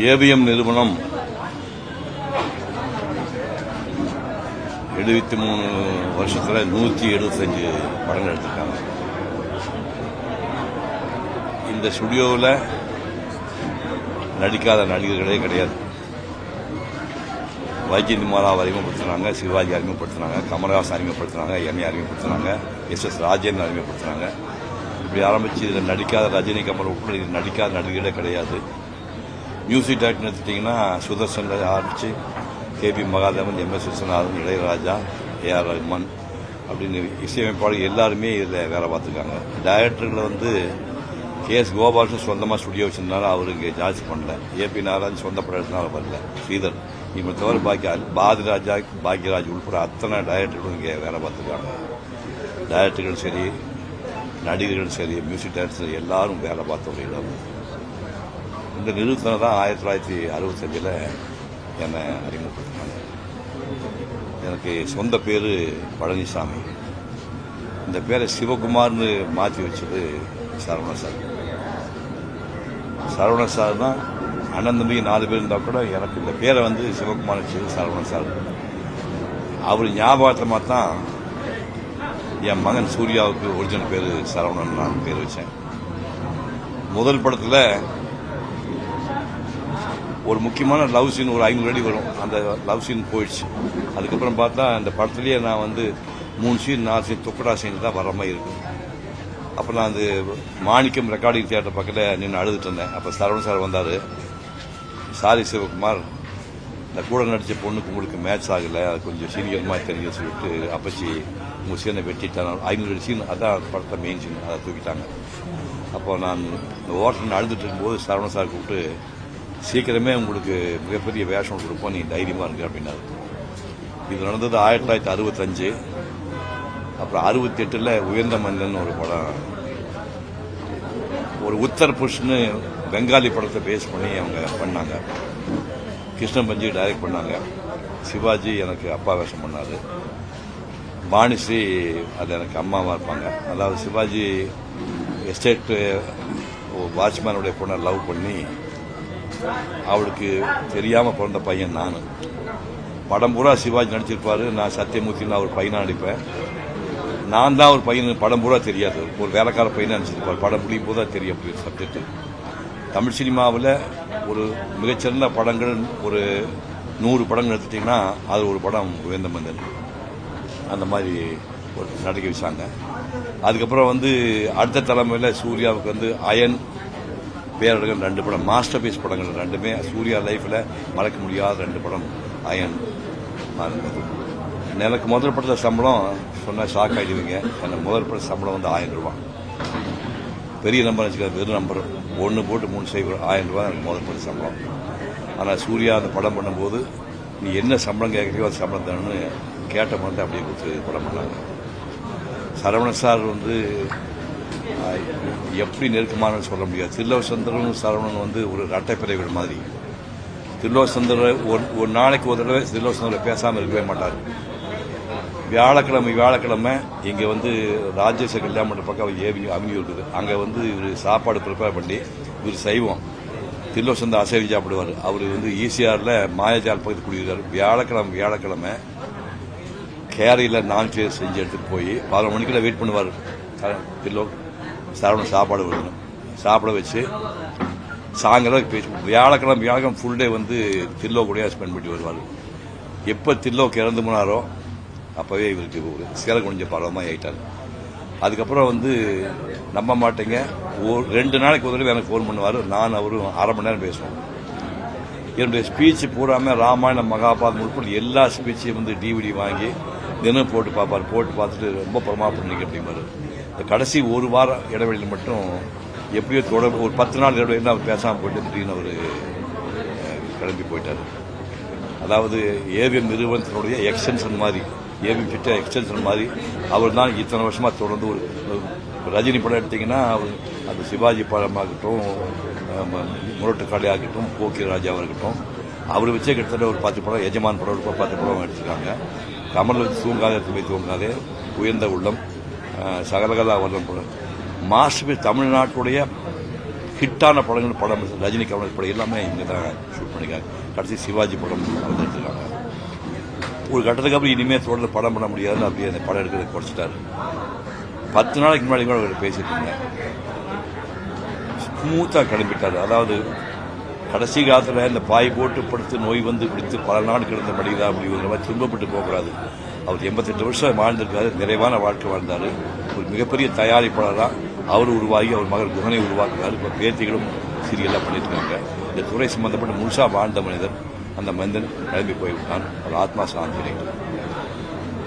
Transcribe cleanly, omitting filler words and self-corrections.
AVM நிறுவனம் 73 வருஷத்துல 175 படங்கள் எடுத்திருக்காங்க. இந்த ஸ்டுடியோவில் நடிக்காத நடிகர்களே கிடையாது. வைஜெயந்தி மாலாவை அறிமுகப்படுத்தினாங்க, சிவாஜி அறிமுகப்படுத்தினாங்க, கமலஹாசன் அறிமுகப்படுத்தினாங்க, என்னை அறிமுகப்படுத்தினாங்க, எஸ் ராஜேந்திரன் அறிமுகப்படுத்தினாங்க. இப்படி ஆரம்பிச்சு இதில் நடிக்காத ரஜினி, கமல் உட்பட இதில் நடிக்காத நடிகர்களே கிடையாது. மியூசிக் டைரக்டர் எடுத்துட்டிங்கன்னா சுதர்சன் ஆரம்பிச்சு கேபி மகாதேவன், எம்எஸ் விஸ்வநாதன், இளையராஜா, ஏஆர் ரஹ்மான் அப்படின்னு இசையமைப்பாளர் எல்லாருமே இதில் வேலை பார்த்துருக்காங்க. டைரக்டர்களில் கேஎஸ் கோபாலன் சொந்தமாக ஸ்டுடியோ வச்சிருந்தாலும் அவர் இங்கே ஜாஸ்தி பண்ணல. ஏபி நாராயண் சொந்த படம் எடுத்தனால வரல. ஸ்ரீதர் இவங்க தவிர பாதிராஜா, பாக்யராஜ் உள்பட அத்தனை டைரக்டர்களும் இங்கே வேலை பார்த்துருக்காங்க. டைரக்டர்கள் சரி, நடிகர்கள் சரி, மியூசிக் டைரக்டர் சரி, எல்லாரும் வேலை பார்த்த ஒரு இடம். இந்த நிறுவனத்தில் தான் 1965 என்னை அறிமுகப்படுத்தினாங்க. எனக்கு சொந்த பேர் பழனிசாமி. இந்த பேரை சிவகுமார்னு மாற்றி வச்சது சரவண சார். சரவண சார் தான் அண்ணன் தம்பி 4 பேர் இருந்தால் கூட எனக்கு இந்த பேரை சிவகுமார் வச்சது சரவண சார். அவர் ஞாபகத்தமாக தான் என் மகன் சூர்யாவுக்கு ஒரிஜினல் பேர் சரவணன் நான் பேர் வச்சேன். முதல் படத்தில் ஒரு முக்கியமான லவ் சீன் ஒரு 500 அடி வரும். அந்த லவ் சீன் போயிடுச்சு. அதுக்கப்புறம் பார்த்தா அந்த படத்துலேயே நான் 3 சீன் 4 சீன் துக்கடா சீன் தான் வர மாதிரி இருக்கு. அப்போ நான் அந்த மாணிக்கம் ரெக்கார்டிங் தியேட்டர் பக்கத்தில் நின்று அழுதுட்டு இருந்தேன். அப்போ சரவணன் சார் வந்தார். சாரி சிவகுமார், இந்த கூட நடித்த பொண்ணுக்கு உங்களுக்கு மேட்ச் ஆகலை, அது கொஞ்சம் சீனியர்மாக தெரிஞ்சு சொல்லிட்டு அப்பச்சி உங்கள் சீனை வெட்டிட்டாங்க. 500 சீன் அதான் படத்தை மெயின் சீன், அதை தூக்கிட்டாங்க. அப்போ நான் இந்த ஓட்டல் அழுதுட்டு இருக்கும்போது சரவணன் சார் கூப்பிட்டு சீக்கிரமே உங்களுக்கு மிகப்பெரிய வேஷம் கொடுப்போம், நீ தைரியமாக இருக்கு அப்படின்னாரு. இது நடந்தது 1965. அப்புறம் 68 உயர்ந்த மனிதன் ஒரு படம், ஒரு உத்தர் புஷ்னு பெங்காலி படத்தை பேஸ் பண்ணி அவங்க பண்ணாங்க. கிருஷ்ணன் பஞ்சி டைரக்ட் பண்ணாங்க. சிவாஜி எனக்கு அப்பா வேஷம் பண்ணார். பாணிஸ்ரீ அது எனக்கு அம்மாவாக இருப்பாங்க. அதாவது சிவாஜி எஸ்டேட் வாட்ச்மேனுடைய பொண்ணை லவ் பண்ணி அவளுக்கு தெரியாமல் பிறந்த பையன் நான். படம் பூரா சிவாஜி நடிச்சிருப்பாரு, நான் சத்தியமூர்த்தின்னு அவர் பையனாக நடிப்பேன். நான் தான் ஒரு பையன், படம் பூரா தெரியாது, ஒரு வேலைக்கார பையனாக நடிச்சிருப்பார். படம் முடியும் போது தான் தெரியும். அப்படி சப்ஜெக்ட் தமிழ் சினிமாவில் ஒரு மிகச்சிறந்த படங்கள் ஒரு 100 படங்கள் எடுத்துட்டிங்கன்னா அது ஒரு படம் உயர்ந்த மனிதன். அந்த மாதிரி ஒரு நடிக்க வச்சாங்க. அதுக்கப்புறம் அடுத்த தலைமையில் சூர்யாவுக்கு அயன், பேரழகன் 2 படம் மாஸ்டர் பீஸ் படங்கள். 2மே சூர்யா லைஃப்பில் மறக்க முடியாத 2 படம் அயன். எனக்கு முதல் படத்தில் சம்பளம் சொன்னால் ஷாக் ஆகிடுவீங்க. எனக்கு முதல் படத்தில் சம்பளம் 1000 ரூபா. பெரிய நம்பர் வச்சுக்காது, வெறும் நம்பர் 1 போட்டு 3 செய்வோம். 1000 ரூபா எனக்கு முதல் படத்தில் சம்பளம். ஆனால் சூர்யா அந்த படம் பண்ணும்போது நீ என்ன சம்பளம் கேட்குறியோ அது சம்பளம் தானு கேட்ட மாதிரி அப்படியே கொடுத்து படம் பண்ணாங்க. சரவணன் சார் எப்படி நெருக்கமானு சொல்ல முடியாது. தில்லோசந்தரும் சரவணன் ஒரு இரட்டை பிறவிகள் மாதிரி. தில்லோசந்தர் ஒரு நாளைக்கு ஒரு தடவை தில்லோசந்தர் பேசாமல் இருக்கவே மாட்டார். வியாழக்கிழமை இங்கே ராஜேஷ கல்யாணம் பண்ணுற பக்கம் அவென்யூ இருக்குது. அங்கே இவர் சாப்பாடு ப்ரிப்பேர் பண்ணி, இவர் சைவம், தில்லோசந்தர் அசைவி சாப்பிடுவார். அவர் ஈசிஆரில் மாயாஜால் பக்கத்து குடிக்கிறார். வியாழக்கிழமை கேரியில் நான்வெஜ் செஞ்சு எடுத்துகிட்டு போய் 11 மணிக்குள்ள வெயிட் பண்ணுவார். தில்லோ சரவணன் சாப்பாடு விடணும், சாப்பிட வச்சு சாயங்காலம் பேசி வியாழக்கிழமை ஃபுல் டே தில்லோ கூட ஸ்பெண்ட் பண்ணி வருவார். எப்போ தில்லோக்கு இறந்து போனாரோ அப்போவே இவருக்கு ஒரு சேலை கொஞ்சம் பரவமாக ஆகிட்டார். அதுக்கப்புறம் நம்ப மாட்டேங்க, 2 நாளைக்கு ஒரு தடவை எனக்கு ஃபோன் பண்ணுவார். நான் அவரும் 1/2 மணி நேரம் பேசுவோம். என்னுடைய ஸ்பீச் பூராமல் ராமாயணம் மகாபாரதம் உட்பட எல்லா ஸ்பீச்சையும் டிவிடி வாங்கி தினம் போட்டு பார்ப்பார். போட்டு பார்த்துட்டு ரொம்ப பிரமாதம் பண்ணிக்க அப்படிம்பாரு. இந்த கடைசி 1 வார இடைவெளியில் மட்டும் எப்படியோ தொடர்பு ஒரு 10 நாள் இடைவெளியில் அவர் பேசாமல் போயிட்டு திடீர்னு அவர் கிளம்பி போயிட்டார். அதாவது ஏவிஎம் நிறுவனத்தினுடைய எக்ஸ்டென்ஷன் மாதிரி, ஏவிஎம் கிட்ட எக்ஸ்டென்ஷன் மாதிரி அவர் தான் இத்தனை வருஷமாக தொடர்ந்து ஒரு ரஜினி படம் எடுத்திங்கன்னா அந்த சிவாஜி படமாகட்டும், முரட்டுக்காளி ஆகட்டும், போக்கிய ராஜாவாக இருக்கட்டும், அவர் வச்சே கிட்டத்தட்ட ஒரு 10 படம், எஜமான் படம் 10 படம் எடுத்திருக்காங்க. கமல் தூங்காதே துணை தூங்காதே, உயர்ந்த உள்ளம், சகலகலா வல்லம் படம். மாஸ்டர் தமிழ்நாட்டுடைய ஹிட்டான படம் ரஜினி கமல் படம் எல்லாமே இங்கே தான் ஷூட் பண்ணிக்காங்க. கடைசி சிவாஜி படம் அவங்க எடுத்துருக்காங்க. ஒரு கட்டத்துக்கு அப்புறம் இனிமேல் தொடர்ந்து படம் பண்ண முடியாதுன்னு அப்படியே அந்த படம் எடுக்கிறத குறைச்சிட்டாரு. 10 நாளைக்கு முன்னாடி கூட அவர் பேசிட்டு இருந்தேன். ஸ்மூத்தாக கிளம்பிட்டார். அதாவது கடைசி காலத்தில் இந்த பாய் போட்டு படுத்து நோய் வந்து பிடித்து பல நாள் கிடந்த மடிதா அப்படிங்கிற மாதிரி துன்பப்பட்டு போகக்கூடாது. அவர் 88 வருஷம் வாழ்ந்திருக்காரு. நிறைவான வாழ்க்கை வாழ்ந்தார். ஒரு மிகப்பெரிய தயாரிப்பாளராக அவர் உருவாகி அவர் மகள் குகனை உருவாக்குறாரு. இப்போ பேத்திகளும் சீரியலாக பண்ணிட்டு இருக்காங்க. இந்த துறை சம்பந்தப்பட்ட முழுசாக வாழ்ந்த மனிதர். அந்த மனிதன் கிளம்பி போய்விட்டான். ஒரு ஆத்மா சாந்தி.